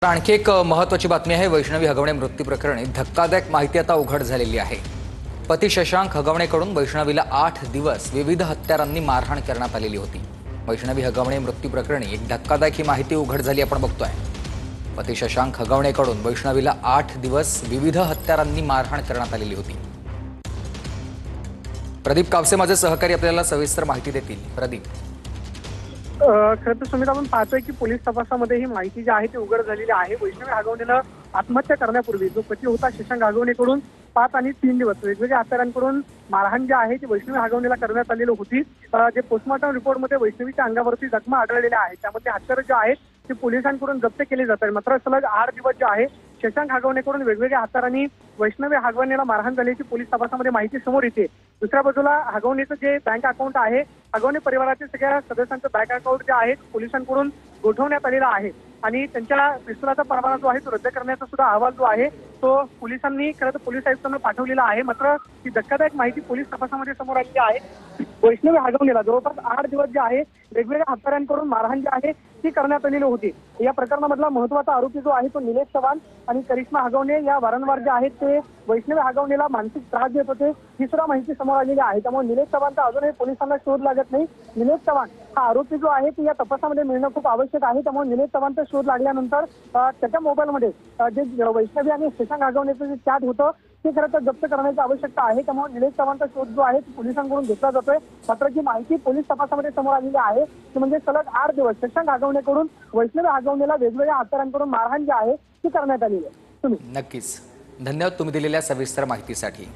आणखी एक महत्त्वाची बातमी आहे। वैष्णवी हगवणे मृत्यू प्रकरणी धक्कादायक माहिती आता उघड झालेली आहे। पती शशांक हगवणेकडून वैष्णवीला 8 दिवस विविध हत्यारांनी मारहाण करण्यात आलेली होती। वैष्णवी हगवणे मृत्यू प्रकरणी एक धक्कादायक ही माहिती उघड झाली आपण बघतोय। पती शशांक हगवणेकडून वैष्णवीला 8 दिवस विविध हत्यारांनी मारहाण करण्यात आलेली होती। प्रदीप कावसे माझे सहकारी आपल्याला सविस्तर माहिती देतील। प्रदीप, खरं तर सुमित, आपण पाहतोय की पोलीस तपासामध्ये ही माहिती जी आहे ती उघड झालेली आहे। वैष्णवी हगवणेला आत्महत्या करण्यापूर्वी जो पती होता शशांक हगवणेकडून 5 आणि 3 दिवस वेगवेगळ्या हत्यारांकडून मारहाण जी आहे ती वैष्णवी हगवणेला करण्यात आलेली होती। जे पोस्टमॉर्टम रिपोर्टमध्ये वैष्णवीच्या अंगावरती जखमा आढळलेल्या आहेत त्यामध्ये हत्यारं जे आहेत ते पोलिसांकडून जप्त केली जातात। मात्र सलग 8 दिवस जे आहे शशांक हगवणेकडून वेगवेगळ्या हत्यारांनी वैष्णवी हगवणेला मारहाण झाल्याची पोलीस तपासामध्ये माहिती समोर येते। दुसऱ्या बाजूला हगवणेचं जे बँक अकाउंट आहे, हगवणे परिवारातील सगळ्या सदस्यांचं बँक अकाउंट जे आहे पोलिसांकडून गोठवण्यात आलेला आहे आणि त्यांच्या पिस्तुलाचा परवाना जो आहे तो रद्द करण्याचा सुद्धा अहवाल जो आहे तो पोलिसांनी खरं तर पोलीस आयुक्तांना पाठवलेला आहे। मात्र ही धक्कादायक माहिती पोलीस तपासामध्ये समोर आलेली आहे। वैष्णवी हगवणेला जवळपास 8 दिवस जे आहे वेगवेगळ्या हत्यारांकडून मारहाण जी आहे ती करण्यात आलेली होती। या प्रकरणामधला महत्त्वाचा आरोपी जो आहे तो निलेश चव्हाण आणि करिश्मा हगवणे या वारंवार जे आहेत ते वैष्णवी हगवणेला मानसिक त्रास देत होते ही सुद्धा माहिती समोर आलेली आहे। त्यामुळे निलेश चव्हाणचा अजूनही पोलिसांना शोध लागत नाही। निलेश चव्हाण हा आरोपी जो आहे तो या तपासामध्ये मिळणं खूप आवश्यक आहे। त्यामुळे निलेश चव्हाणचा शोध लागल्यानंतर त्याच्या मोबाईलमध्ये जे वैष्णवी आणि शशांक हगवणेचं जे चॅट होतं ते खरं तर जप्त करण्याची आवश्यकता आहे। त्यामुळे निलेश चव्हाणचा शोध जो आहे तो पोलिसांकडून घेतला जातोय। मात्र जी माहिती पोलीस तपासामध्ये समोर आलेली आहे ती म्हणजे सलग 8 दिवस शशांक हगवणेकडून वैष्णवी हगवणेला वेगवेगळ्या हत्यारांकडून मारहाण जी आहे ती करण्यात आलेली आहे। नक्कीच धन्यवाद तुम्ही दिलेल्या सविस्तर माहितीसाठी।